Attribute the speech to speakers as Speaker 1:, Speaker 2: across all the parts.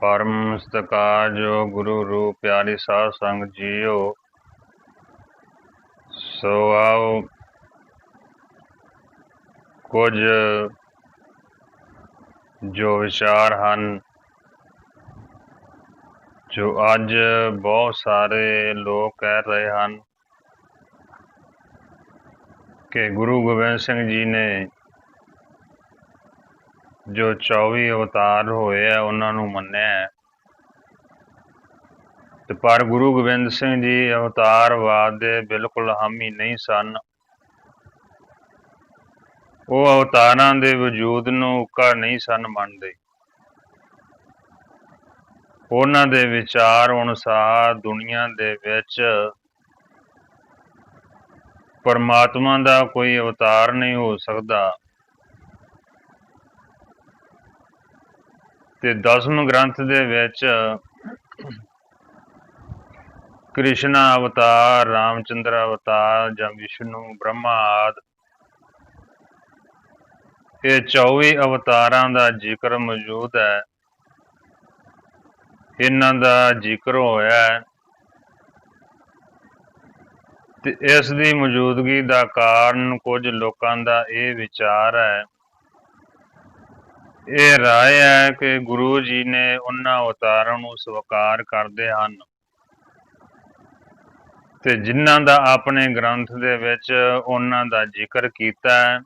Speaker 1: परम सत्कार जो गुरु रूप प्यारी साध संग जीओ। सो आओ कुछ जो विचार ਹਨ जो ਅੱਜ बहुत सारे लोग कह रहे ਹਨ कि गुरु गोबिंद ਸਿੰਘ जी ने जो 24 अवतार होए है ਉਹਨਾਂ ਨੂੰ ਮੰਨਿਆ ਹੈ ਤੇ ਪਰ ਗੁਰੂ ਗੋਬਿੰਦ ਸਿੰਘ ਜੀ ਅਵਤਾਰਵਾਦ ਦੇ ਬਿਲਕੁਲ ਹਾਮੀ ਨਹੀਂ ਸਨ। ਉਹ ਅਵਤਾਰਾਂ ਦੇ ਵਜੂਦ ਨੂੰ ਉੱਕਾ ਨਹੀਂ ਸਨ ਮੰਨਦੇ। ਉਹਨਾਂ ਦੇ ਵਿਚਾਰ ਅਨੁਸਾਰ ਦੁਨੀਆ ਦੇ ਵਿੱਚ ਪਰਮਾਤਮਾ ਦਾ ਕੋਈ ਅਵਤਾਰ ਨਹੀਂ ਹੋ ਸਕਦਾ ਤੇ ਦਸਮ ਗ੍ਰੰਥ ਦੇ ਵਿੱਚ ਕ੍ਰਿਸ਼ਨ ਅਵਤਾਰ, ਰਾਮਚੰਦਰ ਅਵਤਾਰ ਜਾਂ ਵਿਸ਼ਨੂੰ, ਬ੍ਰਹਮਾ ਆਦਿ ਇਹ 24 ਅਵਤਾਰਾਂ ਦਾ ਜ਼ਿਕਰ ਮੌਜੂਦ ਹੈ। ਇਹਨਾਂ ਦਾ ਜ਼ਿਕਰ ਹੋਇਆ ਹੈ ਤੇ ਇਸ ਦੀ ਮੌਜੂਦਗੀ ਦਾ ਕਾਰਨ ਕੁਝ ਲੋਕਾਂ ਦਾ ਇਹ ਵਿਚਾਰ ਹੈ, ਇਹ ਰਾਏ ਹੈ ਕਿ ਗੁਰੂ ਜੀ ਨੇ ਉਹਨਾਂ ਅਵਤਾਰਾਂ ਨੂੰ ਸਵੀਕਾਰ ਕਰਦੇ ਹਨ ਤੇ ਜਿਨ੍ਹਾਂ ਦਾ ਆਪਣੇ ਗ੍ਰੰਥ ਦੇ ਵਿੱਚ ਉਹਨਾਂ ਦਾ ਜ਼ਿਕਰ ਕੀਤਾ ਹੈ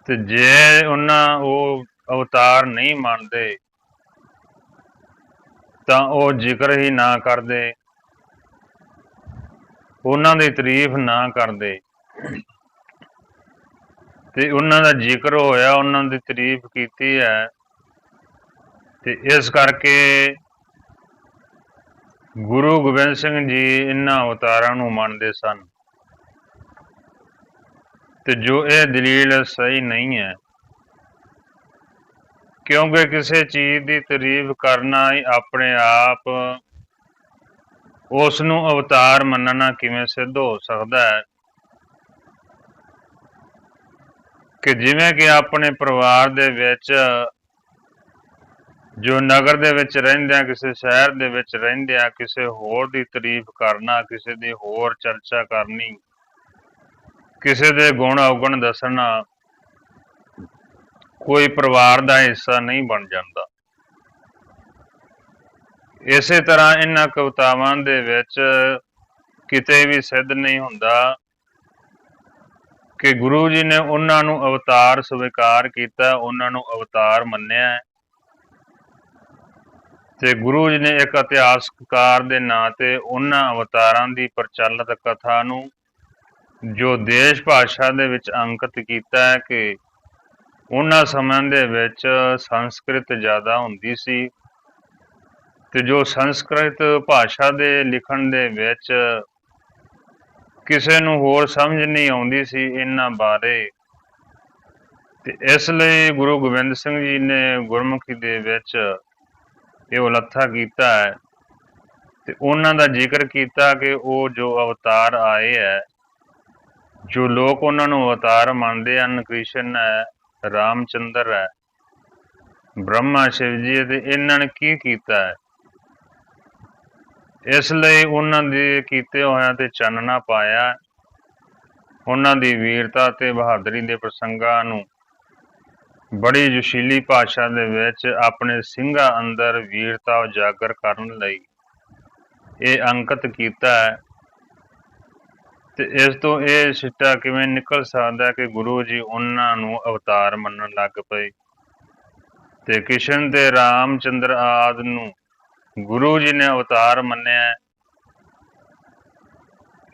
Speaker 1: ਤੇ ਜੇ ਉਹਨਾਂ ਉਹ ਅਵਤਾਰ ਨਹੀਂ ਮੰਨਦੇ ਤਾਂ ਉਹ ਜ਼ਿਕਰ ਹੀ ਨਾ ਕਰਦੇ, ਉਹਨਾਂ ਦੀ ਤਾਰੀਫ ਨਾ ਕਰਦੇ ਤੇ ਉਹਨਾਂ ਦਾ ਜ਼ਿਕਰ ਹੋਇਆ, ਉਹਨਾਂ ਦੀ ਤਾਰੀਫ ਕੀਤੀ ਹੈ ਤੇ ਇਸ ਕਰਕੇ ਗੁਰੂ ਗੋਬਿੰਦ ਸਿੰਘ ਜੀ ਇਹਨਾਂ ਅਵਤਾਰਾਂ ਨੂੰ ਮੰਨਦੇ ਸਨ ਤੇ ਜੋ ਇਹ ਦਲੀਲ ਸਹੀ ਨਹੀਂ ਹੈ, ਕਿਉਂਕਿ ਕਿਸੇ ਚੀਜ਼ ਦੀ ਤਾਰੀਫ ਕਰਨਾ ਹੀ ਆਪਣੇ ਆਪ ਉਸ ਨੂੰ ਅਵਤਾਰ ਮੰਨਣਾ ਕਿਵੇਂ ਸਿੱਧ ਹੋ ਸਕਦਾ ਹੈ ਕਿ ਜਿਵੇਂ ਕਿ ਆਪਣੇ ਪਰਿਵਾਰ ਦੇ ਵਿੱਚ ਜੋ ਨਗਰ ਦੇ ਵਿੱਚ ਰਹਿੰਦੇ ਆ, ਕਿਸੇ ਸ਼ਹਿਰ ਦੇ ਵਿੱਚ ਰਹਿੰਦੇ ਆ, ਕਿਸੇ ਹੋਰ ਦੀ ਤਾਰੀਫ ਕਰਨਾ, ਕਿਸੇ ਦੀ ਹੋਰ ਚਰਚਾ ਕਰਨੀ, ਕਿਸੇ ਦੇ ਗੁਣ ਔਗਣ ਦੱਸਣਾ ਕੋਈ ਪਰਿਵਾਰ ਦਾ ਹਿੱਸਾ ਨਹੀਂ ਬਣ ਜਾਂਦਾ। ਇਸੇ ਤਰ੍ਹਾਂ ਇਹਨਾਂ ਕਵਿਤਾਵਾਂ ਦੇ ਵਿੱਚ ਕਿਤੇ ਵੀ ਸਿੱਧ ਨਹੀਂ ਹੁੰਦਾ ਕਿ ਗੁਰੂ ਜੀ ਨੇ ਉਹਨਾਂ ਨੂੰ ਅਵਤਾਰ ਸਵੀਕਾਰ ਕੀਤਾ, ਉਹਨਾਂ ਨੂੰ ਅਵਤਾਰ ਮੰਨਿਆ ਤੇ ਗੁਰੂ ਜੀ ਨੇ ਇੱਕ ਇਤਿਹਾਸਕਾਰ ਦੇ ਨਾਂ ਤੇ ਉਹਨਾਂ ਅਵਤਾਰਾਂ ਦੀ ਪ੍ਰਚਲਿਤ ਕਥਾ ਨੂੰ ਜੋ ਦੇਸ਼ ਭਾਸ਼ਾ ਦੇ ਵਿੱਚ ਅੰਕਿਤ ਕੀਤਾ ਹੈ ਕਿ ਉਹਨਾਂ ਸਮਿਆਂ ਦੇ ਵਿੱਚ ਸੰਸਕ੍ਰਿਤ ਜ਼ਿਆਦਾ ਹੁੰਦੀ ਸੀ ਤੇ ਜੋ ਸੰਸਕ੍ਰਿਤ ਭਾਸ਼ਾ ਦੇ ਲਿਖਣ ਦੇ ਵਿੱਚ ਕਿਸੇ ਨੂੰ ਹੋਰ ਸਮਝ ਨਹੀਂ ਆਉਂਦੀ ਸੀ ਇਹਨਾਂ ਬਾਰੇ ਤੇ ਇਸ ਲਈ ਗੁਰੂ ਗੋਬਿੰਦ ਸਿੰਘ ਜੀ ਨੇ ਗੁਰਮੁਖੀ ਦੇ ਵਿੱਚ ਇਹ ਉਲੱਥਾ ਕੀਤਾ ਹੈ ਤੇ ਉਹਨਾਂ ਦਾ ਜ਼ਿਕਰ ਕੀਤਾ ਕਿ ਉਹ ਜੋ ਅਵਤਾਰ ਆਏ ਹੈ, ਜੋ ਲੋਕ ਉਹਨਾਂ ਨੂੰ ਅਵਤਾਰ ਮੰਨਦੇ ਹਨ, ਕ੍ਰਿਸ਼ਨ ਹੈ, ਰਾਮਚੰਦਰ ਹੈ, ਬ੍ਰਹਮਾ ਸ਼ਿਵ ਜੀ, ਤੇ ਇਹਨਾਂ ਨੇ ਕੀ ਕੀਤਾ ਹੈ। ਇਸ ਲਈ ਉਹਨਾਂ ਦੇ ਕੀਤੇ ਹੋਇਆਂ ਤੇ ਚਾਨਣਾ ਪਾਇਆ, ਉਹਨਾਂ ਦੀ ਵੀਰਤਾ ਤੇ ਬਹਾਦਰੀ ਦੇ ਪ੍ਰਸੰਗਾਂ ਨੂੰ ਬੜੀ ਜੋਸ਼ੀਲੀ ਭਾਸ਼ਾ ਦੇ ਵਿੱਚ ਆਪਣੇ ਸਿੰਘਾਂ ਅੰਦਰ ਵੀਰਤਾ ਉਜਾਗਰ ਕਰਨ ਲਈ ਇਹ ਅੰਕਿਤ ਕੀਤਾ ਹੈ ਤੇ ਇਸ ਤੋਂ ਇਹ ਸਿੱਟਾ ਕਿਵੇਂ ਨਿਕਲ ਸਕਦਾ ਕਿ ਗੁਰੂ ਜੀ ਉਹਨਾਂ ਨੂੰ ਅਵਤਾਰ ਮੰਨਣ ਲੱਗ ਪਏ ਤੇ ਕ੍ਰਿਸ਼ਨ ਤੇ ਰਾਮਚੰਦਰ ਆਦਿ ਨੂੰ ਗੁਰੂ ਜੀ ਨੇ ਅਵਤਾਰ ਮੰਨਿਆ।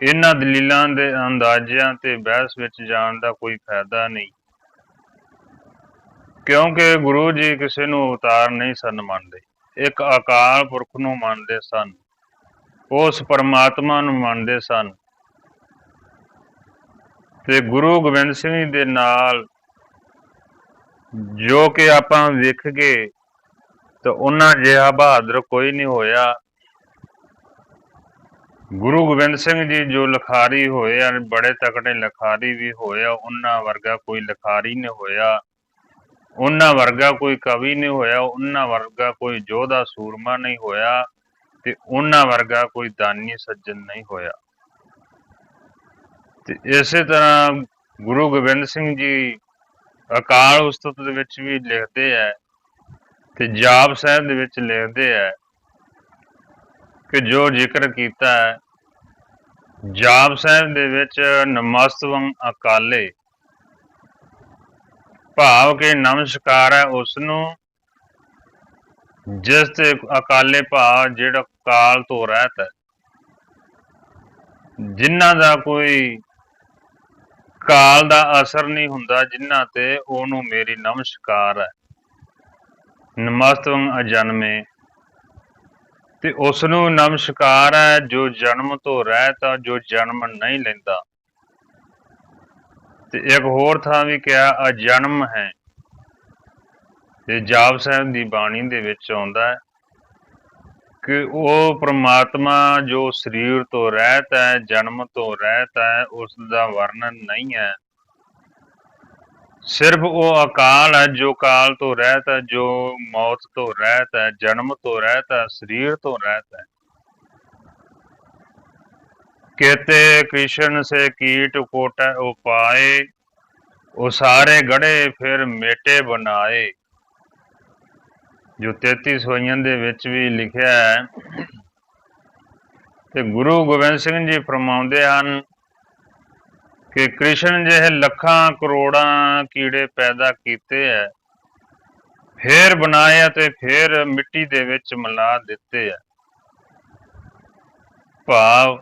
Speaker 1: ਇਹਨਾਂ ਦਲੀਲਾਂ ਦੇ ਅੰਦਾਜ਼ਿਆਂ ਤੇ ਬਹਿਸ ਵਿੱਚ ਜਾਣ ਦਾ ਕੋਈ ਫਾਇਦਾ ਨਹੀਂ, ਕਿਉਂਕਿ ਗੁਰੂ ਜੀ ਕਿਸੇ ਨੂੰ ਅਵਤਾਰ ਨਹੀਂ ਸਨ ਮੰਨਦੇ, ਇੱਕ ਅਕਾਲ ਪੁਰਖ ਨੂੰ ਮੰਨਦੇ ਸਨ, ਉਸ ਪਰਮਾਤਮਾ ਨੂੰ ਮੰਨਦੇ ਸਨ ਤੇ ਗੁਰੂ ਗੋਬਿੰਦ ਸਿੰਘ ਜੀ ਦੇ ਨਾਲ ਜੋ ਕਿ ਆਪਾਂ ਵੇਖ ਗਏ ਤਾਂ ਉਹਨਾਂ ਜਿਹਾ ਬਹਾਦਰ ਕੋਈ ਨਹੀਂ ਹੋਇਆ। ਗੁਰੂ ਗੋਬਿੰਦ ਸਿੰਘ ਜੀ ਜੋ ਲਿਖਾਰੀ ਹੋਏ ਬੜੇ ਤਕੜੇ ਲਿਖਾਰੀ ਵੀ ਹੋਇਆ, ਉਹਨਾਂ ਵਰਗਾ ਕੋਈ ਲਿਖਾਰੀ ਨਹੀਂ ਹੋਇਆ ਉਹਨਾਂ ਵਰਗਾ ਕੋਈ ਕਵੀ ਨਹੀਂ ਹੋਇਆ, ਉਹਨਾਂ ਵਰਗਾ ਕੋਈ ਯੋਧਾ ਸੂਰਮਾ ਨਹੀਂ ਹੋਇਆ, ਤੇ ਉਹਨਾਂ ਵਰਗਾ ਕੋਈ ਦਾਨੀ ਸੱਜਣ ਨਹੀਂ ਹੋਇਆ। ਤੇ ਇਸੇ ਤਰ੍ਹਾਂ ਗੁਰੂ ਗੋਬਿੰਦ ਸਿੰਘ ਜੀ ਅਕਾਲ ਉਸਤਤ ਦੇ ਵਿੱਚ ਵੀ ਲਿਖਦੇ ਹੈ ਤੇ ਜਾਪ ਸਾਹਿਬ ਦੇ ਵਿੱਚ ਲਿਖਦੇ ਹੈ ਕਿ ਜੋ ਜ਼ਿਕਰ ਕੀਤਾ ਹੈ ਜਾਪ ਸਾਹਿਬ ਦੇ ਵਿੱਚ ਨਮਸਤਵੰ ਅਕਾਲੇ, ਭਾਵ ਕਿ ਨਮਸਕਾਰ ਹੈ ਉਸ ਨੂੰ ਜਿਸ ਤੇ ਅਕਾਲੇ ਭਾਵ ਜਿਹੜਾ ਕਾਲ ਤੋਂ ਰਹਿਤ ਹੈ, ਜਿਨ੍ਹਾਂ ਦਾ ਕੋਈ ਕਾਲ ਦਾ ਅਸਰ ਨਹੀਂ ਹੁੰਦਾ, ਜਿਨ੍ਹਾਂ ਤੇ ਉਹਨੂੰ ਮੇਰੀ ਨਮਸਕਾਰ ਹੈ। ਨਮਸਤਵੰ ਅਜਨਮੇ, ਤੇ ਉਸ ਨੂੰ ਨਮਸਕਾਰ ਹੈ ਜੋ ਜਨਮ ਤੋਂ ਰਹਿਤ ਆ, ਜੋ ਜਨਮ ਨਹੀਂ ਲੈਂਦਾ। ਤੇ ਇੱਕ ਹੋਰ ਥਾਂ ਵੀ ਕਿਹਾ ਅਜਨਮ ਹੈ, ਤੇ ਜਾਪ ਸਾਹਿਬ ਦੀ ਬਾਣੀ ਦੇ ਵਿੱਚ ਆਉਂਦਾ ਹੈ ਕਿ ਉਹ ਪ੍ਰਮਾਤਮਾ ਜੋ ਸਰੀਰ ਤੋਂ ਰਹਿਤ ਹੈ, ਜਨਮ ਤੋਂ ਰਹਿਤ ਹੈ, ਉਸ ਦਾ ਵਰਣਨ ਨਹੀਂ ਹੈ। ਸਿਰਫ ਉਹ ਅਕਾਲ ਹੈ ਜੋ ਕਾਲ ਤੋਂ ਰਹਿਤ ਹੈ, ਜੋ ਮੌਤ ਤੋਂ ਰਹਿਤ ਹੈ, ਜਨਮ ਤੋਂ ਰਹਿਤ ਹੈ, ਸਰੀਰ ਤੋਂ ਰਹਿਤ ਹੈ। ਕੇਤੇ ਕ੍ਰਿਸ਼ਨ ਸੇ ਕੀਟ ਕੋਟੈ ਉਪਾਏ, ਉਹ ਸਾਰੇ ਗੜੇ ਫਿਰ ਮੇਟੇ ਬਣਾਏ। ਜੋ 33 ਸਵਈਆਂ ਦੇ ਵਿੱਚ ਵੀ ਲਿਖਿਆ ਹੈ। ਤੇ ਗੁਰੂ ਗੋਬਿੰਦ ਸਿੰਘ ਜੀ ਫਰਮਾਉਂਦੇ ਹਨ ਕਿ ਕ੍ਰਿਸ਼ਨ ਜਿਹੇ ਲੱਖਾਂ ਕਰੋੜਾਂ ਕੀੜੇ ਪੈਦਾ ਕੀਤੇ ਹੈ, ਫੇਰ ਬਣਾਏ ਤੇ ਫੇਰ ਮਿੱਟੀ ਦੇ ਵਿੱਚ ਮਿਲਾ ਦਿੱਤੇ ਹੈ। ਭਾਵ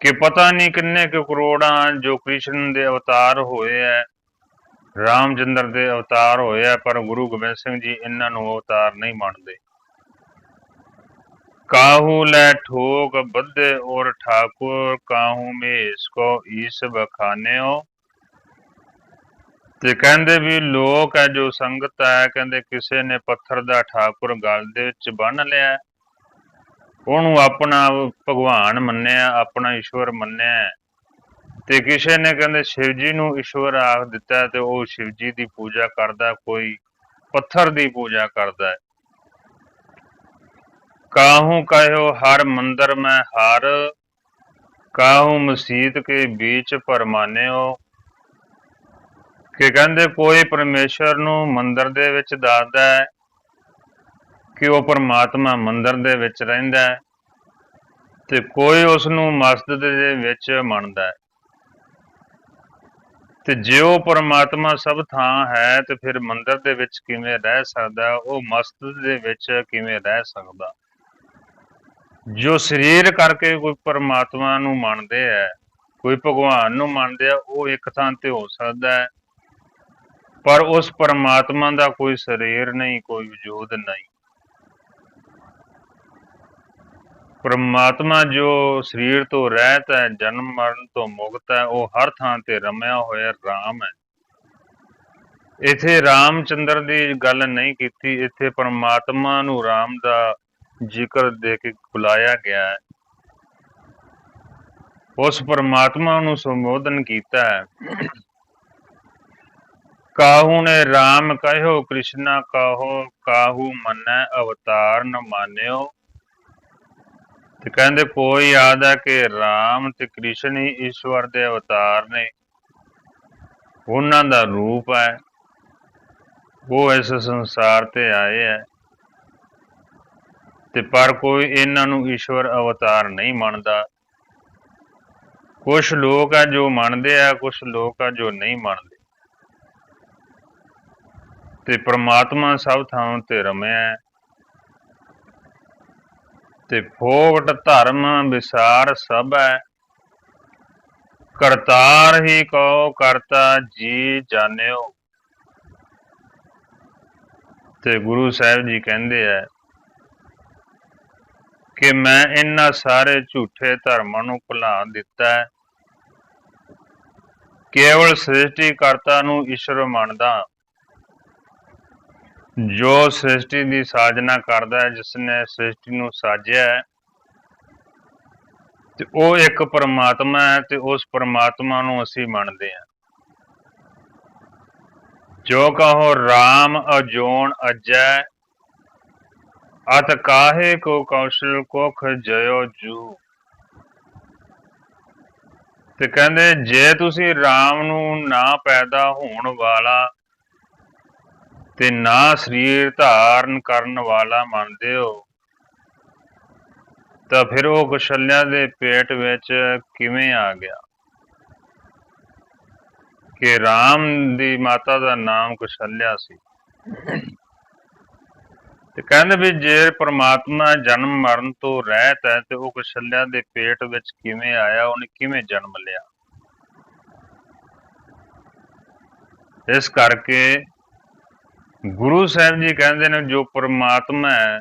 Speaker 1: ਕਿ ਪਤਾ ਨਹੀਂ ਕਿੰਨੇ ਕੁ ਕਰੋੜਾਂ ਜੋ ਕ੍ਰਿਸ਼ਨ ਦੇ ਅਵਤਾਰ ਹੋਏ ਹੈ, ਰਾਮਚੰਦਰ ਦੇ ਅਵਤਾਰ ਹੋਏ ਆ, ਪਰ ਗੁਰੂ ਗੋਬਿੰਦ ਸਿੰਘ ਜੀ ਇਹਨਾਂ ਨੂੰ ਅਵਤਾਰ ਨਹੀਂ ਮੰਨਦੇ। ਕਾਹੂ ਲੈ ਠੋਕ ਬੱਧੇ ਔਰ ਠਾਕੁਰ, ਕਾਹੂ ਮੇ ਇਸਕੋ ਈਸ ਬਖਾਨਿਓ। ਤੇ ਕਹਿੰਦੇ ਵੀ ਲੋਕ ਹੈ ਜੋ ਸੰਗਤ ਹੈ, ਕਹਿੰਦੇ ਕਿਸੇ ਨੇ ਪੱਥਰ ਦਾ ਠਾਕੁਰ ਗਲ ਦੇ ਵਿੱਚ ਬੰਨ ਲਿਆ, ਉਹਨੂੰ ਆਪਣਾ ਭਗਵਾਨ ਮੰਨਿਆ, ਆਪਣਾ ਈਸ਼ਵਰ ਮੰਨਿਆ, ਤੇ ਕਿਸੇ ਨੇ ਕਹਿੰਦੇ ਸ਼ਿਵ ਜੀ ਨੂੰ ਈਸ਼ਵਰ ਆਖ ਦਿੱਤਾ ਤੇ ਉਹ ਸ਼ਿਵ ਜੀ ਦੀ ਪੂਜਾ ਕਰਦਾ, ਕੋਈ ਪੱਥਰ ਦੀ ਪੂਜਾ ਕਰਦਾ ਹੈ। ਕਾਹੂ ਕਹਿਓ ਹਰ ਮੰਦਰ ਮੈਂ ਹਰ, ਕਾਹੂ ਮਸੀਤ ਕੇ ਬੀਚ ਪਰਮਾਨਿਓ। ਕਿ ਕਹਿੰਦੇ ਕੋਈ ਪਰਮੇਸ਼ਰ ਨੂੰ ਮੰਦਰ ਦੇ ਵਿੱਚ ਦੱਸਦਾ ਹੈ ਕਿ ਉਹ ਪਰਮਾਤਮਾ ਮੰਦਰ ਦੇ ਵਿੱਚ ਰਹਿੰਦਾ ਹੈ, ਤੇ ਕੋਈ ਉਸ ਨੂੰ ਮਸਜਿਦ ਦੇ ਵਿੱਚ ਮੰਨਦਾ ਹੈ। ਤੇ ਜੇ ਉਹ ਪਰਮਾਤਮਾ ਸਭ ਥਾਂ ਹੈ ਤੇ ਫਿਰ ਮੰਦਰ ਦੇ ਵਿੱਚ ਕਿਵੇਂ ਰਹਿ ਸਕਦਾ, ਉਹ ਮਸਜਿਦ ਦੇ ਵਿੱਚ ਕਿਵੇਂ ਰਹਿ ਸਕਦਾ। ਜੋ ਸਰੀਰ ਕਰਕੇ ਕੋਈ ਪਰਮਾਤਮਾ ਨੂੰ ਮੰਨਦੇ ਹੈ, ਕੋਈ ਭਗਵਾਨ ਨੂੰ ਮੰਨਦੇ ਆ, ਉਹ ਇੱਕ ਥਾਂ ਤੇ ਹੋ ਸਕਦਾ ਹੈ, ਪਰ ਉਸ ਪਰਮਾਤਮਾ ਦਾ ਕੋਈ ਸਰੀਰ ਨਹੀਂ, ਕੋਈ ਵਜੂਦ ਨਹੀਂ। ਪਰਮਾਤਮਾ ਜੋ ਸਰੀਰ ਤੋਂ ਰਹਿਤ ਹੈ, ਜਨਮ ਮਰਨ ਤੋਂ ਮੁਕਤ ਹੈ, ਉਹ ਹਰ ਥਾਂ ਤੇ ਰਮਿਆ ਹੋਇਆ ਰਾਮ ਹੈ। ਇੱਥੇ ਰਾਮਚੰਦਰ ਦੀ ਗੱਲ ਨਹੀਂ ਕੀਤੀ, ਇੱਥੇ ਪਰਮਾਤਮਾ ਨੂੰ ਰਾਮ ਦਾ ਜ਼ਿਕਰ ਦੇ ਕੇ ਬੁਲਾਇਆ ਗਿਆ ਹੈ, ਉਸ ਪਰਮਾਤਮਾ ਨੂੰ ਸੰਬੋਧਨ ਕੀਤਾ ਹੈ। ਕਾਹੂ ਨੇ ਰਾਮ ਕਹਿਓ ਕ੍ਰਿਸ਼ਨਾ ਕਹੋ, ਕਾਹੂ ਮੰਨੈ ਅਵਤਾਰ ਨ ਮਾਨਿਓ। ਤੇ ਕਹਿੰਦੇ ਕੋਈ ਯਾਦ ਹੈ ਕਿ ਰਾਮ ਤੇ ਕ੍ਰਿਸ਼ਨ ਹੀ ਈਸ਼ਵਰ ਦੇ ਅਵਤਾਰ ਨੇ, ਉਹਨਾਂ ਦਾ ਰੂਪ ਹੈ, ਉਹ ਇਸ ਸੰਸਾਰ ਤੇ ਆਏ ਹੈ, ਤੇ ਪਰ ਕੋਈ ਇਹਨਾਂ ਨੂੰ ਈਸ਼ਵਰ ਅਵਤਾਰ ਨਹੀਂ ਮੰਨਦਾ। ਕੁਛ ਲੋਕ ਆ ਜੋ ਮੰਨਦੇ ਆ, ਕੁਛ ਲੋਕ ਆ ਜੋ ਨਹੀਂ ਮੰਨਦੇ। ਤੇ ਪਰਮਾਤਮਾ ਸਭ ਥਾਂ ਤੇ ਰਮਿਆ ਹੈ, ਤੇ ਫੋਗਟ ਧਰਮ ਵਿਸਾਰ ਸਭ ਹੈ, ਕਰਤਾਰ ਹੀ ਕਹੋ ਕਰਤਾ ਜੀ ਜਾਣਿਓ। ਤੇ ਗੁਰੂ ਸਾਹਿਬ ਜੀ ਕਹਿੰਦੇ ਆ ਕਿ ਮੈਂ ਇਹਨਾਂ ਸਾਰੇ ਝੂਠੇ ਧਰਮਾਂ ਨੂੰ ਭੁਲਾ ਦਿੱਤਾ ਹੈ, ਕੇਵਲ ਸ੍ਰਿਸ਼ਟੀ ਕਰਤਾ ਨੂੰ ਈਸ਼ਵਰ ਮੰਨਦਾ। ਜੋ ਸ੍ਰਿਸ਼ਟੀ ਦੀ ਸਾਜਨਾ ਕਰਦਾ ਹੈ, ਜਿਸਨੇ ਸ੍ਰਿਸ਼ਟੀ ਨੂੰ ਸਾਜਿਆ ਹੈ, ਤੇ ਉਹ ਇੱਕ ਪਰਮਾਤਮਾ ਹੈ, ਤੇ ਉਸ ਪਰਮਾਤਮਾ ਨੂੰ ਅਸੀਂ ਮੰਨਦੇ ਹਾਂ। ਜੋ ਕਹੋ ਰਾਮ ਅਜੋਣ ਅਜੈ, ਅਤ ਕਾਹੇ ਕੋ ਕੌਸ਼ਲ ਕੁਖ ਜਯੋ ਜੂ। ਤੇ ਕਹਿੰਦੇ ਜੇ ਤੁਸੀਂ ਰਾਮ ਨੂੰ ਨਾ ਪੈਦਾ ਹੋਣ ਵਾਲਾ ਤੇ ਨਾ ਸਰੀਰ ਧਾਰਨ ਕਰਨ ਵਾਲਾ ਮੰਨਦੇ ਹੋ, ਤਾਂ ਫਿਰ ਉਹ ਕੁਸ਼ਲਿਆ ਦੇ ਪੇਟ ਵਿੱਚ ਕਿਵੇਂ ਆ ਗਿਆ? ਕਿ ਰਾਮ ਦੀ ਮਾਤਾ ਦਾ ਨਾਮ ਕੁਸ਼ਲਿਆ ਸੀ। ਤੇ ਕਹਿੰਦੇ ਵੀ ਜੇ ਪ੍ਰਮਾਤਮਾ ਜਨਮ ਮਰਨ ਤੋਂ ਰਹਿਤ ਹੈ ਤੇ ਉਹ ਕੁਸ਼ਲਿਆ ਦੇ ਪੇਟ ਵਿੱਚ ਕਿਵੇਂ ਆਇਆ, ਉਹਨੇ ਕਿਵੇਂ ਜਨਮ ਲਿਆ? ਇਸ ਕਰਕੇ ਗੁਰੂ ਸਾਹਿਬ ਜੀ ਕਹਿੰਦੇ ਨੇ ਜੋ ਪ੍ਰਮਾਤਮਾ ਹੈ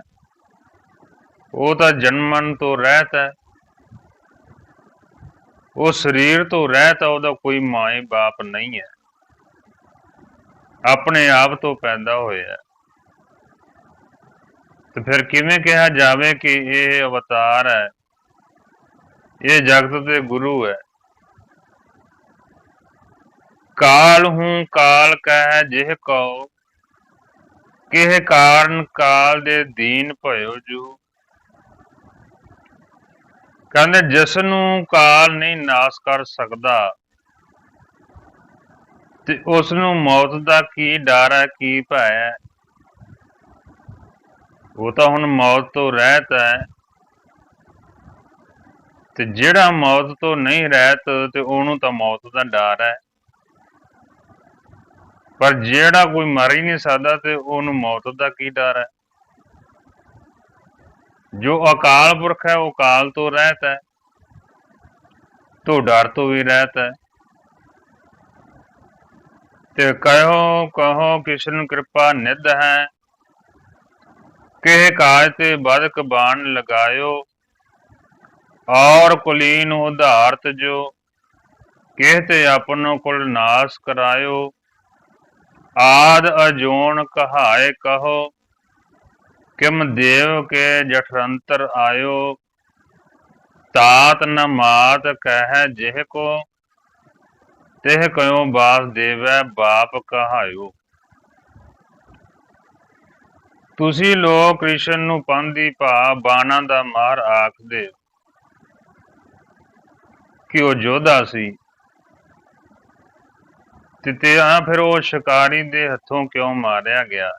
Speaker 1: ਉਹ ਤਾਂ ਜਨਮ ਮਰਨ ਤੋਂ ਰਹਿਤ ਹੈ, ਉਹ ਸਰੀਰ ਤੋਂ ਰਹਿਤ ਹੈ, ਉਹਦਾ ਕੋਈ ਮਾਂ ਬਾਪ ਨਹੀਂ ਹੈ, ਆਪਣੇ ਆਪ ਤੋਂ ਪੈਦਾ ਹੋਇਆ। ਤੇ ਫਿਰ ਕਿਵੇਂ ਕਿਹਾ ਜਾਵੇ ਕਿ ਇਹ ਅਵਤਾਰ ਹੈ, ਇਹ ਜਗਤ ਦੇ ਗੁਰੂ ਹੈ। ਕਾਲ ਹੂੰ ਕਾਲ ਕਹਿ ਜਿਹ ਕਉ, ਕਿਹ ਕਾਰਨ ਕਾਲ ਦੇ ਦੀਨ ਭਇਓ ਜੂ। ਕਹਿੰਦੇ ਜਿਸ ਨੂੰ ਕਾਲ ਨਹੀਂ ਨਾਸ ਕਰ ਸਕਦਾ ਤੇ ਉਸ ਨੂੰ ਮੌਤ ਦਾ ਕੀ ਡਰ ਹੈ, ਕੀ ਭੈ ਹੈ? ਉਹ ਤਾਂ ਹੁਣ ਮੌਤ ਤੋਂ ਰਹਿਤ ਹੈ, ਤੇ ਜਿਹੜਾ ਮੌਤ ਤੋਂ ਨਹੀਂ ਰਹਿਤ ਤੇ ਉਹਨੂੰ ਤਾਂ ਮੌਤ ਦਾ ਡਰ ਹੈ। ਪਰ ਜਿਹੜਾ ਕੋਈ ਮਰ ਹੀ ਨਹੀਂ ਸਕਦਾ ਤੇ ਉਹਨੂੰ ਮੌਤ ਦਾ ਕੀ ਡਰ ਹੈ? ਜੋ ਅਕਾਲ ਪੁਰਖ ਹੈ ਉਹ ਕਾਲ ਤੋਂ ਰਹਿਤ ਹੈ, ਤੋਂ ਡਰ ਤੋਂ ਵੀ ਰਹਿਤ ਹੈ। ਤੇ ਕਹੋ ਕਹੋ ਕਿਸ਼ਨ ਕਿਰਪਾ ਨਿਧ ਹੈ, ਕਿਹ ਕਾਜ ਤੇ ਬਦਕ ਬਾਣ ਲਗਾਇਓ, ਔਰ ਕੁਲੀਨ ਉਧਾਰਤ ਜੋ, ਕਿਹ ਤੇ ਆਪਨੋ ਕੁਲ ਨਾਸ ਕਰਾਇਓ। ਆਦ ਅਜੋਣ ਕਹਾਏ ਕਹੋ, ਕਿਮ ਦੇਵ ਕੇ ਜਠਰੰਤਰ ਆਇਓ। ਤਾਤ ਨ ਮਾਤ ਕਹਿ ਜਿਹ ਕੋ, ਤਿਹ ਕਉ ਬਾਸ ਦੇਵੈ ਬਾਪ ਕਹਾਇਓ। ਤੁਸੀਂ ਲੋਕ ਕ੍ਰਿਸ਼ਨ ਨੂੰ ਪੰਥੀ ਭਾ ਬਾਣਾ ਦਾ ਮਾਰ ਆਖਦੇ ਕਿ ਉਹ ਯੋਧਾ ਸੀ, ਤੇ ਫਿਰ ਉਹ ਸ਼ਿਕਾਰੀ ਦੇ ਹੱਥੋਂ ਕਿਉਂ ਮਾਰਿਆ ਗਿਆ?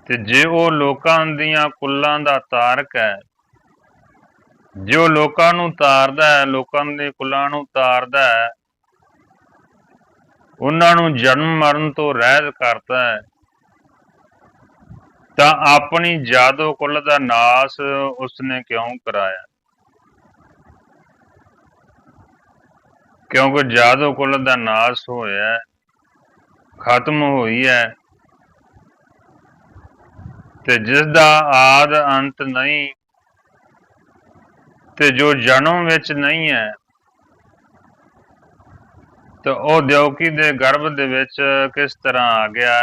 Speaker 1: ਤੇ ਜੇ ਉਹ ਲੋਕਾਂ ਦੀਆਂ ਕੁੱਲਾਂ ਦਾ ਤਾਰਕ ਹੈ, ਜੋ ਲੋਕਾਂ ਨੂੰ ਤਾਰਦਾ ਹੈ, ਲੋਕਾਂ ਦੇ ਕੁੱਲਾਂ ਨੂੰ ਤਾਰਦਾ ਹੈ, ਉਹਨਾਂ ਨੂੰ ਜਨਮ ਮਰਨ ਤੋਂ ਰਹਿਤ ਕਰਦਾ ਹੈ, ਤਾਂ ਆਪਣੀ ਜਾਦੋ ਕੁੱਲ ਦਾ ਨਾਸ ਉਸਨੇ ਕਿਉਂ ਕਰਾਇਆ? ਕਿਉਂਕਿ ਜਾਦੋ ਕੁੱਲ ਦਾ ਨਾਸ ਹੋਇਆ, ਖਤਮ ਹੋਈ ਹੈ, ਤੇ ਜਿਸ ਦਾ ਆਦ ਅੰਤ ਨਹੀਂ, ਤੇ ਜੋ ਜਨਮ ਵਿੱਚ ਨਹੀਂ ਹੈ, ਤੇ ਉਹ ਦਿਓਕੀ ਦੇ ਗਰਭ ਦੇ ਵਿੱਚ ਕਿਸ ਤਰ੍ਹਾਂ ਆ ਗਿਆ?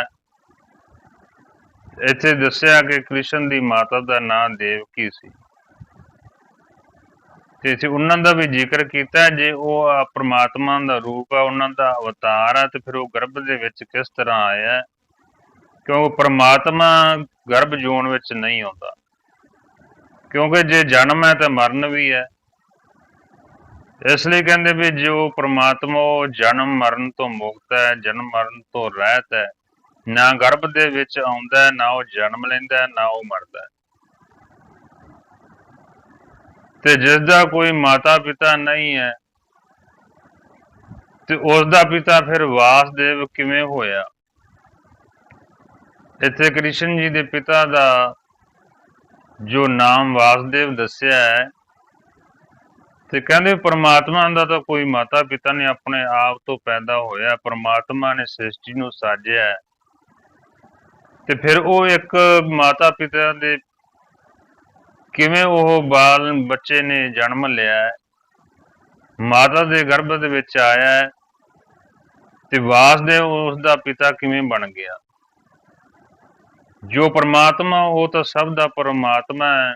Speaker 1: ਇੱਥੇ ਦੱਸਿਆ ਕਿ ਕ੍ਰਿਸ਼ਨ ਦੀ ਮਾਤਾ ਦਾ ਨਾਂ ਦੇਵਕੀ ਸੀ, ਤੇ ਇੱਥੇ ਉਹਨਾਂ ਦਾ ਵੀ ਜ਼ਿਕਰ ਕੀਤਾ। ਜੇ ਉਹ ਪ੍ਰਮਾਤਮਾ ਦਾ ਰੂਪ ਆ, ਉਹਨਾਂ ਦਾ ਅਵਤਾਰ ਆ, ਤੇ ਫਿਰ ਉਹ ਗਰਭ ਦੇ ਵਿੱਚ ਕਿਸ ਤਰ੍ਹਾਂ ਆਇਆ? ਕਿਉਂ ਪ੍ਰਮਾਤਮਾ ਗਰਭ ਜੂਨ ਵਿੱਚ ਨਹੀਂ ਆਉਂਦਾ, ਕਿਉਂਕਿ ਜੇ ਜਨਮ ਹੈ ਤਾਂ ਮਰਨ ਵੀ ਹੈ। ਇਸ ਲਈ ਕਹਿੰਦੇ ਵੀ ਜੋ ਪ੍ਰਮਾਤਮਾ ਉਹ ਜਨਮ ਮਰਨ ਤੋਂ ਮੁਕਤ ਹੈ, ਜਨਮ ਮਰਨ ਤੋਂ ਰਹਿਤ ਹੈ, ਨਾ ਗਰਭ ਦੇ ਵਿੱਚ ਆਉਂਦਾ, ਨਾ ਉਹ ਜਨਮ ਲੈਂਦਾ, ਨਾ ਉਹ ਮਰਦਾ। ਤੇ ਜਿਸ ਦਾ ਕੋਈ ਮਾਤਾ ਪਿਤਾ ਨਹੀਂ ਹੈ, ਤੇ ਉਸ ਦਾ ਪਿਤਾ ਫਿਰ ਵਾਸਦੇਵ ਕਿਵੇਂ ਹੋਇਆ? ਇੱਥੇ ਕ੍ਰਿਸ਼ਨ ਜੀ ਦੇ ਪਿਤਾ ਦਾ ਜੋ ਨਾਮ ਵਾਸਦੇਵ ਦੱਸਿਆ ਹੈ, ਤੇ ਕਹਿੰਦੇ ਪ੍ਰਮਾਤਮਾ ਦਾ ਤਾਂ ਕੋਈ ਮਾਤਾ ਪਿਤਾ ਨੇ ਆਪਣੇ ਆਪ ਤੋਂ ਪੈਦਾ ਹੋਇਆ, ਪ੍ਰਮਾਤਮਾ ਨੇ ਸ੍ਰਿਸ਼ਟੀ ਨੂੰ ਸਾਜਿਆ, ਤੇ ਫਿਰ ਉਹ ਇੱਕ ਮਾਤਾ ਪਿਤਾ ਦੇ ਕਿਵੇਂ ਉਹ ਬਾਲ ਬੱਚੇ ਨੇ ਜਨਮ ਲਿਆ, ਮਾਤਾ ਦੇ ਗਰਭ ਦੇ ਵਿੱਚ ਆਇਆ, ਤੇ ਵਾਸਦੇਵ ਉਸ ਦਾ ਪਿਤਾ ਕਿਵੇਂ ਬਣ ਗਿਆ? ਜੋ ਪ੍ਰਮਾਤਮਾ ਉਹ ਤਾਂ ਸਭ ਦਾ ਪਰਮਾਤਮਾ ਹੈ,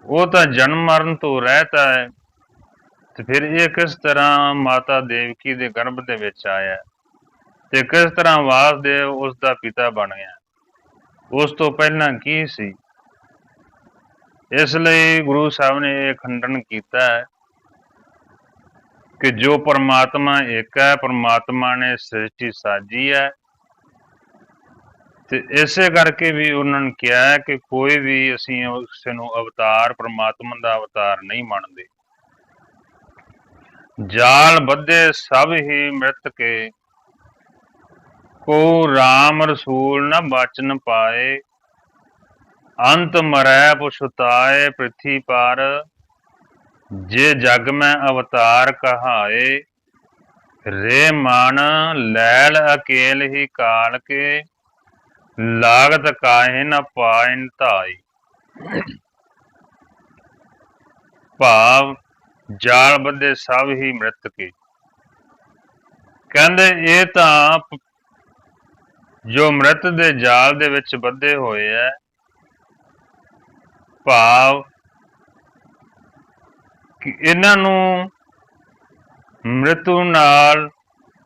Speaker 1: ਉਹ ਤਾਂ ਜਨਮ ਮਰਨ ਤੋਂ ਰਹਿਤ ਹੈ, ਤੇ ਫਿਰ ਇਹ ਕਿਸ ਤਰ੍ਹਾਂ ਮਾਤਾ ਦੇਵਕੀ ਦੇ ਗਰਭ ਦੇ ਵਿੱਚ ਆਇਆ ਤੇ ਕਿਸ ਤਰ੍ਹਾਂ ਵਾਸੁਦੇਵ ਉਸ ਦਾ ਪਿਤਾ ਬਣ ਗਿਆ, ਉਸ ਤੋਂ ਪਹਿਲਾਂ ਕੀ ਸੀ। ਇਸ ਲਈ ਗੁਰੂ ਸਾਹਿਬ ਨੇ ਇਹ ਖੰਡਨ ਕੀਤਾ ਹੈ ਕਿ ਜੋ ਪਰਮਾਤਮਾ ਇੱਕ ਹੈ, ਪਰਮਾਤਮਾ ਨੇ ਸ੍ਰਿਸ਼ਟੀ ਸਾਜੀ ਹੈ, ਤੇ ਇਸੇ ਕਰਕੇ ਵੀ ਉਹਨਾਂ ਨੇ ਕਿਹਾ ਹੈ ਕਿ ਕੋਈ ਵੀ ਅਸੀਂ ਕਿਸੇ ਨੂੰ ਅਵਤਾਰ, ਪਰਮਾਤਮਾ ਦਾ ਅਵਤਾਰ ਨਹੀਂ ਮੰਨਦੇ। ਜਾਲ ਬੱਧੇ ਸਭ ਹੀ ਮ੍ਰਿਤ ਕੇ, ਕੋ ਰਾਮ ਰਸੂਲ ਨ ਬਚਨ ਪਾਏ, ਅੰਤ ਮਰੈ ਪੁਛਤਾਏ ਪ੍ਰਿਥੀ ਪਰ, ਜੇ ਜਗ ਮੈਂ ਅਵਤਾਰ ਕਹਾਏ, ਰੇ ਮਨ ਲੈਲ ਅਕੇਲ ਹੀ ਕਾਲ ਕੇ, ਲਾਗਤ ਕਾਹੇ ਨ ਪਾਇਨ ਧਾਈ। ਭਾਵ ਜਾਲ ਬੱਧੇ ਸਭ ਹੀ ਮ੍ਰਿਤ ਕੇ, ਕਹਿੰਦੇ ਇਹ ਤਾਂ ਜੋ ਮ੍ਰਿਤ ਦੇ ਜਾਲ ਦੇ ਵਿੱਚ ਬੱਧੇ ਹੋਏ ਹੈ, ਭਾਵ ਕਿ ਇਹਨਾਂ ਨੂੰ ਮ੍ਰਿਤੂ ਨਾਲ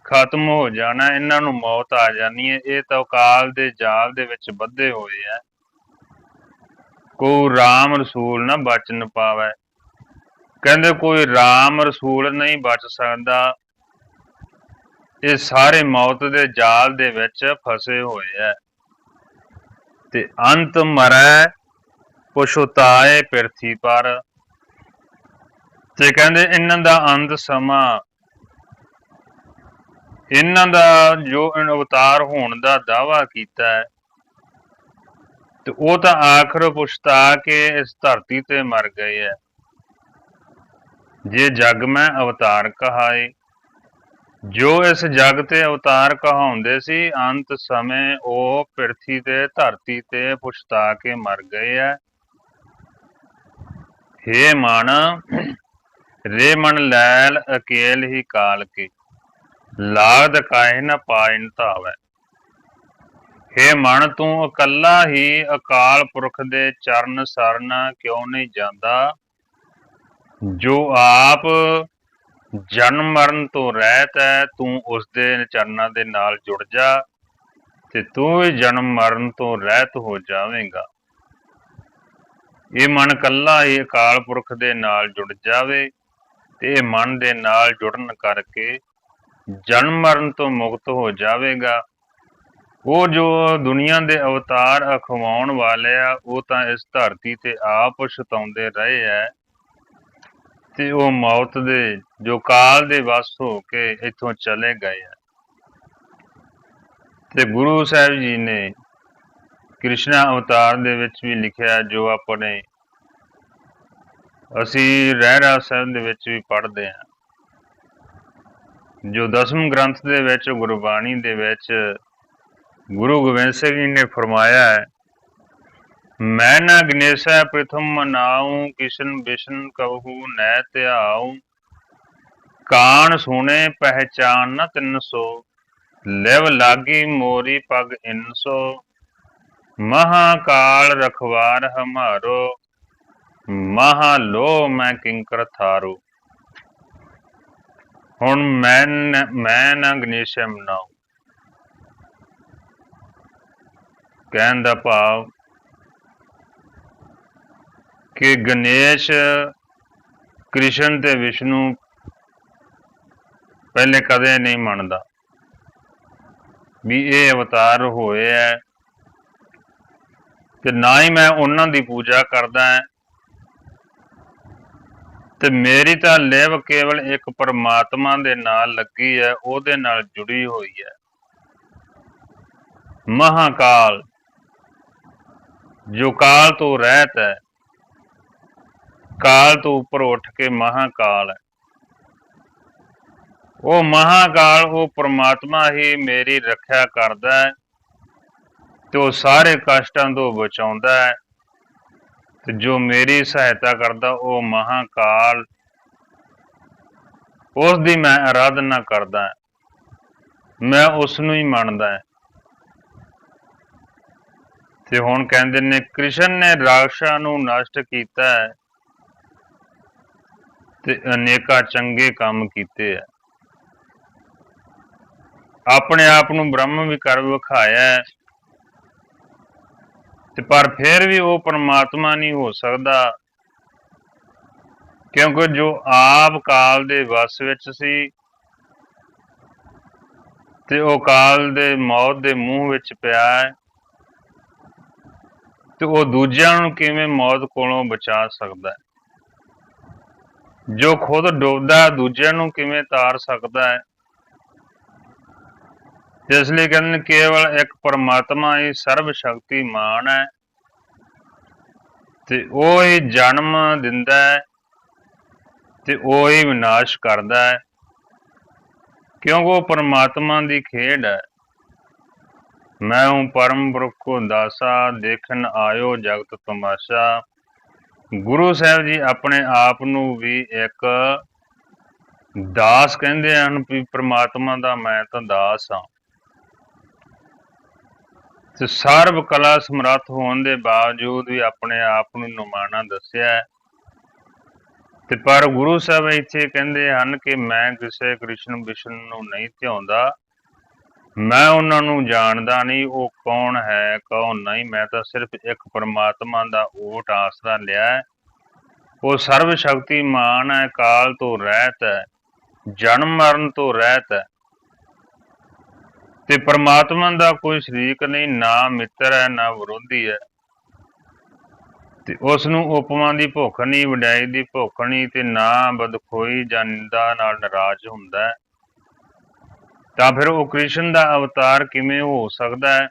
Speaker 1: ਖਤਮ ਹੋ ਜਾਣਾ, ਇਹਨਾਂ ਨੂੰ ਮੌਤ ਆ ਜਾਣੀ ਹੈ। ਇਹ ਤਾਂ ਅਕਾਲ ਦੇ ਜਾਲ ਦੇ ਵਿੱਚ ਬੱਧੇ ਹੋਏ ਹੈ। ਕੋ ਰਾਮ ਰਸੂਲ ਨਾ ਬਚਨ ਪਾਵੇ, ਕਹਿੰਦੇ ਕੋਈ ਰਾਮ ਰਸੂਲ ਨਹੀਂ ਬਚ ਸਕਦਾ, ਇਹ ਸਾਰੇ ਮੌਤ ਦੇ ਜਾਲ ਦੇ ਵਿੱਚ ਫਸੇ ਹੋਏ ਹੈ। ਤੇ ਅੰਤ ਮਰੈ ਪੁਛਤਾਏ ਪਿਰਥੀ ਪਰ, ਤੇ ਕਹਿੰਦੇ ਇਹਨਾਂ ਦਾ ਅੰਤ ਸਮਾਂ, ਇਹਨਾਂ ਦਾ ਜੋ ਅਵਤਾਰ ਹੋਣ ਦਾ ਦਾਅਵਾ ਕੀਤਾ ਹੈ, ਤੇ ਉਹ ਤਾਂ ਆਖਰ ਪੁਛਤਾ ਕੇ ਇਸ ਧਰਤੀ ਤੇ ਮਰ ਗਏ ਹੈ। ਜੇ ਜਗ ਮੈਂ ਅਵਤਾਰ ਕਹਾਏ, ਜੋ ਇਸ ਜਗ ਤੇ ਅਵਤਾਰ ਕਹਾਉਂਦੇ ਸੀ, ਅੰਤ ਸਮੇਂ ਉਹ ਪਿਰਥੀ ਤੇ ਧਰਤੀ ਤੇ ਪੁਛਤਾ ਕੇ ਮਰ ਗਏ ਹੈ। ਹੇ ਮਨ ਰੇ ਮਨ ਲੈਲ ਅਕੇਲ ਹੀ ਕਾਲ ਕੇ, ਲਾਗਤ ਕਾਹੇ ਨ ਪਾਇਨ ਧਾਵੈ। ਹੇ ਮਨ ਤੂੰ ਇਕੱਲਾ ਹੀ ਅਕਾਲ ਪੁਰਖ ਦੇ ਚਰਨ ਸਰਨ ਕਿਉਂ ਨਹੀਂ ਜਾਂਦਾ, ਜੋ ਆਪ ਜਨਮ ਮਰਨ ਤੋਂ ਰਹਿਤ ਹੈ, ਤੂੰ ਉਸਦੇ ਚਰਨਾਂ ਦੇ ਨਾਲ ਜੁੜ ਜਾ ਤੇ ਤੂੰ ਵੀ ਜਨਮ ਮਰਨ ਤੋਂ ਰਹਿਤ ਹੋ ਜਾਵੇਂਗਾ। ਇਹ ਮਨ ਇਕੱਲਾ ਹੀ ਅਕਾਲ ਪੁਰਖ ਦੇ ਨਾਲ ਜੁੜ ਜਾਵੇ ਤੇ ਇਹ ਮਨ ਦੇ ਨਾਲ ਜੁੜਨ ਕਰਕੇ ਜਨਮ ਮਰਨ ਤੋਂ ਮੁਕਤ ਹੋ ਜਾਵੇਗਾ। ਉਹ ਜੋ ਦੁਨੀਆ ਦੇ ਅਵਤਾਰ ਅਖਵਾਉਣ ਵਾਲੇ ਆ, ਉਹ ਤਾਂ ਇਸ ਧਰਤੀ ਤੇ ਆਪ ਛਤਾਉਂਦੇ ਰਹੇ ਹੈ, ਤੇ ਉਹ ਮੌਤ ਦੇ ਜੋ ਕਾਲ ਦੇ ਵਸ ਹੋ ਕੇ ਇੱਥੋਂ ਚਲੇ ਗਏ ਆ। ਤੇ ਗੁਰੂ ਸਾਹਿਬ ਜੀ ਨੇ ਕ੍ਰਿਸ਼ਨਾ ਅਵਤਾਰ ਦੇ ਵਿੱਚ ਵੀ ਲਿਖਿਆ, ਜੋ ਆਪਣੇ ਅਸੀਂ ਰਹਿਰਾਸ ਸਾਹਿਬ ਦੇ ਵਿੱਚ ਵੀ ਪੜ੍ਹਦੇ ਹਾਂ, ਜੋ ਦਸਮ ਗ੍ਰੰਥ ਦੇ ਵਿੱਚ ਗੁਰਬਾਣੀ ਦੇ ਵਿੱਚ ਗੁਰੂ ਗੋਬਿੰਦ ਸਿੰਘ ਜੀ ਨੇ ਫਰਮਾਇਆ ਹੈ, ਮੈਂ ਨਾ ਗਨੇਸ਼ਾ ਪ੍ਰਥਮ ਮਨਾਉ, ਕਿਸ਼ਨ ਬਿਸ਼ਨ ਕਹੂ ਨੈ ਧਿਆਉ, ਕਾਣ ਸੁਣੇ ਪਹਿਚਾਨ ਨ ਤਿੰਨ ਸੋ, ਲਿਵ ਲਾਗੀ ਮੋਰੀ ਪਗ ਇਨਸੋ, ਮਹਾਕਾਲ ਰਖਵਾਰ ਹਮਾਰੋ, ਮਹਾ ਲੋ ਮੈਂ ਕਿੰਕਰ ਥਾਰੋ। ਹੁਣ ਮੈਂ ਨਾ ਗਨੇਸ਼ਾ ਮਨਾਉ, ਕਹਿਣ ਦਾ ਭਾਵ ਕਿ ਗਣੇਸ਼, ਕ੍ਰਿਸ਼ਨ ਤੇ ਵਿਸ਼ਨੂੰ ਪਹਿਲੇ ਕਦੇ ਨਹੀਂ ਮੰਨਦਾ ਵੀ ਇਹ ਅਵਤਾਰ ਹੋਏ ਹੈ, ਤੇ ਨਾ ਹੀ ਮੈਂ ਉਹਨਾਂ ਦੀ ਪੂਜਾ ਕਰਦਾ ਹੈ, ਤੇ ਮੇਰੀ ਤਾਂ ਲਿਵ ਕੇਵਲ ਇੱਕ ਪਰਮਾਤਮਾ ਦੇ ਨਾਲ ਲੱਗੀ ਹੈ, ਉਹਦੇ ਨਾਲ ਜੁੜੀ ਹੋਈ ਹੈ। ਮਹਾਕਾਲ ਜੋ ਕਾਲ ਤੋਂ ਰਹਿਤ ਹੈ, ਕਾਲ ਤੋਂ ਉੱਪਰ ਉੱਠ ਕੇ ਮਹਾਕਾਲ ਹੈ, ਉਹ ਮਹਾਕਾਲ, ਉਹ ਪਰਮਾਤਮਾ ਹੀ ਮੇਰੀ ਰੱਖਿਆ ਕਰਦਾ ਹੈ, ਤੇ ਉਹ ਸਾਰੇ ਕਸ਼ਟਾਂ ਤੋਂ ਬਚਾਉਂਦਾ ਹੈ, ਤੇ ਜੋ ਮੇਰੀ ਸਹਾਇਤਾ ਕਰਦਾ ਉਹ ਮਹਾਕਾਲ, ਉਸ ਦੀ ਮੈਂ ਆਰਾਧਨਾ ਕਰਦਾ, ਮੈਂ ਉਸ ਨੂੰ ਹੀ ਮੰਨਦਾ। ਤੇ ਹੁਣ ਕਹਿੰਦੇ ਨੇ ਕ੍ਰਿਸ਼ਨ ਨੇ ਰਾਕਸ਼ਾਂ ਨੂੰ ਨਸ਼ਟ ਕੀਤਾ ਹੈ, ਤੇ ਅਨੇਕਾਂ ਚੰਗੇ ਕੰਮ ਕੀਤੇ ਹੈ। ਆਪਣੇ ਆਪ ਨੂੰ ਬ੍ਰਹਮ ਵੀ ਕਰ ਵਿਖਾਇਆ ਹੈ, ਤੇ ਪਰ ਫਿਰ ਵੀ ਉਹ ਪਰਮਾਤਮਾ ਨਹੀਂ ਹੋ ਸਕਦਾ, ਕਿਉਂਕਿ ਜੋ ਆਪ ਕਾਲ ਦੇ ਵਸ ਵਿੱਚ ਸੀ ਤੇ ਉਹ ਕਾਲ ਦੇ ਮੌਤ ਦੇ ਮੂੰਹ ਵਿੱਚ ਪਿਆ ਹੈ, ਤੇ ਉਹ ਦੂਜਿਆਂ ਨੂੰ ਕਿਵੇਂ ਮੌਤ ਕੋਲੋਂ ਬਚਾ ਸਕਦਾ ਹੈ? ਜੋ ਖੁਦ ਡੁੱਬਦਾ ਦੂਜਿਆਂ ਨੂੰ ਕਿਵੇਂ ਤਾਰ ਸਕਦਾ ਹੈ? ਤੇ ਇਸ ਲਈ ਕਹਿੰਦੇ ਨੇ ਕੇਵਲ ਇੱਕ ਪਰਮਾਤਮਾ ਹੀ ਸਰਬ ਸ਼ਕਤੀਮਾਨ ਹੈ, ਤੇ ਉਹ ਹੀ ਜਨਮ ਦਿੰਦਾ ਹੈ ਤੇ ਉਹ ਹੀ ਵਿਨਾਸ਼ ਕਰਦਾ ਹੈ, ਕਿਉਂਕਿ ਉਹ ਪਰਮਾਤਮਾ ਦੀ ਖੇਡ ਹੈ। ਮੈਂ ਹੂੰ ਪਰਮ ਪੁਰਖ ਕੋ ਦਾਸਾ, ਦੇਖਣ ਆਇਓ ਜਗਤ ਤਮਾਸ਼ਾ। ਗੁਰੂ ਸਾਹਿਬ ਜੀ ਆਪਣੇ ਆਪ ਨੂੰ ਵੀ ਇੱਕ ਦਾਸ ਕਹਿੰਦੇ ਹਨ, ਵੀ ਪਰਮਾਤਮਾ ਦਾ ਮੈਂ ਤਾਂ ਦਾਸ ਹਾਂ। ਤੇ ਸਰਬ ਕਲਾ ਸਮਰੱਥ ਹੋਣ ਦੇ ਬਾਵਜੂਦ ਵੀ ਆਪਣੇ ਆਪ ਨੂੰ ਨਿਮਾਣਾ ਦੱਸਿਆ ਹੈ। ਤੇ ਪਰ ਗੁਰੂ ਸਾਹਿਬ ਇੱਥੇ ਕਹਿੰਦੇ ਹਨ ਕਿ ਮੈਂ ਕਿਸੇ ਕ੍ਰਿਸ਼ਨ ਵਿਸ਼ਨ ਨੂੰ ਨਹੀਂ ਧਿਆਉਂਦਾ, ਮੈਂ ਉਹਨਾਂ ਨੂੰ ਜਾਣਦਾ ਨਹੀਂ, ਉਹ ਕੌਣ ਹੈ ਕੌਣ ਨਹੀਂ, ਮੈਂ ਤਾਂ ਸਿਰਫ ਇੱਕ ਪਰਮਾਤਮਾ ਦਾ ਓਟ ਆਸਰਾ ਲਿਆ ਹੈ। ਉਹ ਸਰਬ ਸ਼ਕਤੀਮਾਨ ਹੈ, ਕਾਲ ਤੋਂ ਰਹਿਤ ਹੈ, ਜਨਮ ਮਰਨ ਤੋਂ ਰਹਿਤ ਹੈ, ਤੇ ਪਰਮਾਤਮਾ ਦਾ ਕੋਈ ਸ਼ਰੀਕ ਨਹੀਂ, ਨਾ ਮਿੱਤਰ ਹੈ ਨਾ ਵਿਰੋਧੀ ਹੈ। ਤੇ ਉਸ ਨੂੰ ਉਪਮਾ ਦੀ ਭੁੱਖ ਨਹੀਂ, ਵਡਿਆਈ ਦੀ ਭੁੱਖ ਨਹੀਂ, ਤੇ ਨਾ ਬਦਖੋਈ ਜਾਂ ਨਿੰਦਾ ਨਾਲ ਨਾਰਾਜ਼ ਹੁੰਦਾ ਹੈ। ਤਾਂ ਫਿਰ ਉਹ ਕ੍ਰਿਸ਼ਨ ਦਾ ਅਵਤਾਰ ਕਿਵੇਂ ਹੋ ਸਕਦਾ ਹੈ,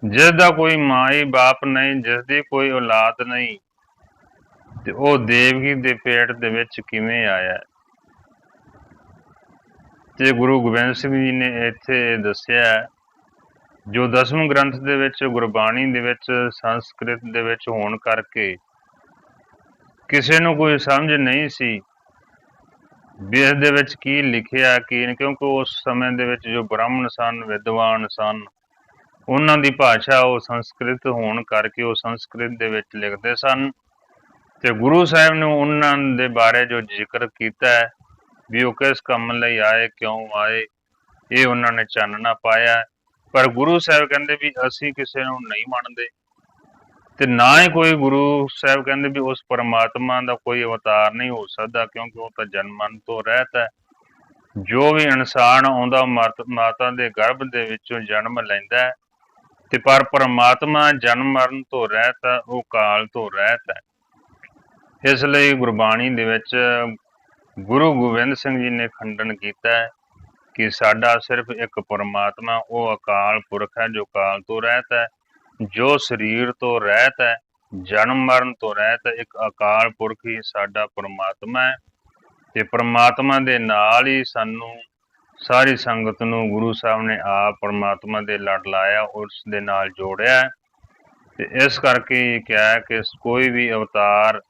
Speaker 1: ਜਿਸ ਦਾ ਕੋਈ ਮਾਈ ਬਾਪ ਨਹੀਂ, ਜਿਸ ਦੀ ਕੋਈ ਔਲਾਦ ਨਹੀਂ, ਤੇ ਉਹ ਦੇਵਕੀ ਦੇ ਪੇਟ ਦੇ ਵਿੱਚ ਕਿਵੇਂ ਆਇਆ? ਤੇ ਗੁਰੂ ਗੋਬਿੰਦ ਸਿੰਘ ਜੀ ਨੇ ਇੱਥੇ ਦੱਸਿਆ, ਜੋ ਦਸਮ ਗ੍ਰੰਥ ਦੇ ਵਿੱਚ ਗੁਰਬਾਣੀ ਦੇ ਵਿੱਚ ਸੰਸਕ੍ਰਿਤ ਦੇ ਵਿੱਚ ਹੋਣ ਕਰਕੇ ਕਿਸੇ ਨੂੰ ਕੋਈ ਸਮਝ ਨਹੀਂ ਸੀ ਵੀ ਇਸ ਦੇ ਵਿੱਚ ਕੀ ਲਿਖਿਆ ਕੀ ਨਹੀਂ, ਕਿਉਂਕਿ ਉਸ ਸਮੇਂ ਦੇ ਵਿੱਚ ਜੋ ਬ੍ਰਾਹਮਣ ਸਨ, ਵਿਦਵਾਨ ਸਨ, ਉਹਨਾਂ ਦੀ ਭਾਸ਼ਾ ਉਹ ਸੰਸਕ੍ਰਿਤ ਹੋਣ ਕਰਕੇ ਉਹ ਸੰਸਕ੍ਰਿਤ ਦੇ ਵਿੱਚ ਲਿਖਦੇ ਸਨ। ਤੇ ਗੁਰੂ ਸਾਹਿਬ ਨੇ ਉਹਨਾਂ ਦੇ ਬਾਰੇ ਜੋ ਜ਼ਿਕਰ ਕੀਤਾ ਹੈ ਵੀ ਉਹ ਕਿਸ ਕੰਮ ਲਈ ਆਏ, ਕਿਉਂ ਆਏ, ਇਹ ਉਹਨਾਂ ਨੇ ਚਾਨਣਾ ਪਾਇਆ। ਪਰ ਗੁਰੂ ਸਾਹਿਬ ਕਹਿੰਦੇ ਵੀ ਅਸੀਂ ਕਿਸੇ ਨੂੰ ਨਹੀਂ ਮੰਨਦੇ, ਤੇ ਨਾ ਹੀ ਕੋਈ ਗੁਰੂ ਸਾਹਿਬ ਕਹਿੰਦੇ ਵੀ ਉਸ ਪਰਮਾਤਮਾ ਦਾ ਕੋਈ ਅਵਤਾਰ ਨਹੀਂ ਹੋ ਸਕਦਾ, ਕਿਉਂਕਿ ਉਹ ਤਾਂ ਜਨਮਨ ਤੋਂ ਰਹਿਤ ਹੈ। ਜੋ ਵੀ ਇਨਸਾਨ ਆਉਂਦਾ ਮਾਤਾ ਦੇ ਗਰਭ ਦੇ ਵਿੱਚੋਂ ਜਨਮ ਲੈਂਦਾ ਹੈ, ਤੇ ਪਰ ਪਰਮਾਤਮਾ ਜਨਮ ਮਰਨ ਤੋਂ ਰਹਿਤ ਹੈ, ਉਹ ਕਾਲ ਤੋਂ ਰਹਿਤ ਹੈ। ਇਸ ਲਈ ਗੁਰਬਾਣੀ ਦੇ ਵਿੱਚ ਗੁਰੂ ਗੋਬਿੰਦ ਸਿੰਘ ਜੀ ਨੇ ਖੰਡਨ ਕੀਤਾ ਹੈ ਕਿ ਸਾਡਾ ਸਿਰਫ ਇੱਕ ਪਰਮਾਤਮਾ, ਉਹ ਅਕਾਲ ਪੁਰਖ ਹੈ ਜੋ ਕਾਲ ਤੋਂ ਰਹਿਤ ਹੈ, ਜੋ ਸਰੀਰ ਤੋਂ ਰਹਿਤ ਹੈ, ਜਨਮ ਮਰਨ ਤੋਂ ਰਹਿਤ ਹੈ। ਇੱਕ ਅਕਾਲ ਪੁਰਖ ਹੀ ਸਾਡਾ ਪਰਮਾਤਮਾ ਹੈ, ਤੇ ਪਰਮਾਤਮਾ ਦੇ ਨਾਲ ਹੀ ਸਾਨੂੰ ਸਾਰੀ ਸੰਗਤ ਨੂੰ ਗੁਰੂ ਸਾਹਿਬ ਨੇ ਆਪ ਪਰਮਾਤਮਾ ਦੇ ਲੜ ਲਾਇਆ, ਉਸ ਦੇ ਨਾਲ ਜੋੜਿਆ। ਤੇ ਇਸ ਕਰਕੇ ਕਿਹਾ ਕਿ ਕੋਈ ਵੀ ਅਵਤਾਰ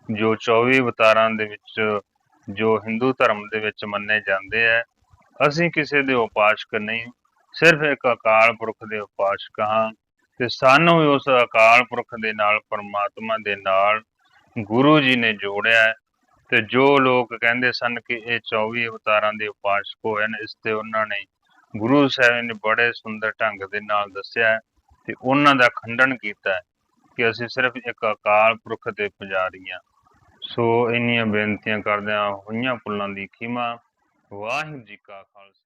Speaker 1: ਜੋ 24 ਅਵਤਾਰਾਂ ਦੇ ਵਿੱਚ ਜੋ ਹਿੰਦੂ ਧਰਮ ਦੇ ਵਿੱਚ ਮੰਨੇ ਜਾਂਦੇ ਹੈ, ਅਸੀਂ ਕਿਸੇ ਦੇ ਉਪਾਸ਼ਕ ਨਹੀਂ, ਸਿਰਫ ਇੱਕ ਅਕਾਲ ਪੁਰਖ ਦੇ ਉਪਾਸ਼ਕ ਹਾਂ। ਤੇ ਸਾਨੂੰ ਵੀ ਉਸ ਅਕਾਲ ਪੁਰਖ ਦੇ ਨਾਲ, ਪਰਮਾਤਮਾ ਦੇ ਨਾਲ ਗੁਰੂ ਜੀ ਨੇ ਜੋੜਿਆ। ਤੇ ਜੋ ਲੋਕ ਕਹਿੰਦੇ ਸਨ ਕਿ ਇਹ 24 ਅਵਤਾਰਾਂ ਦੇ ਉਪਾਸ਼ਕ ਹੋਏ ਨੇ, ਇਸ ਤੇ ਉਹਨਾਂ ਨੇ ਗੁਰੂ ਸਾਹਿਬ ਨੇ ਬੜੇ ਸੁੰਦਰ ਢੰਗ ਦੇ ਨਾਲ ਦੱਸਿਆ ਤੇ ਉਹਨਾਂ ਦਾ ਖੰਡਨ ਕੀਤਾ ਕਿ ਅਸੀਂ ਸਿਰਫ ਇੱਕ ਅਕਾਲ ਪੁਰਖ ਦੇ ਪੁਜਾਰੀ ਹਾਂ। ਸੋ ਇੰਨੀਆਂ ਬੇਨਤੀਆਂ ਕਰਦਿਆਂ ਹੋਈਆਂ ਪੁੱਲਾਂ ਦੀ ਖਿਮਾ। ਵਾਹਿਗੁਰੂ ਜੀ ਕਾ ਖਾਲਸਾ।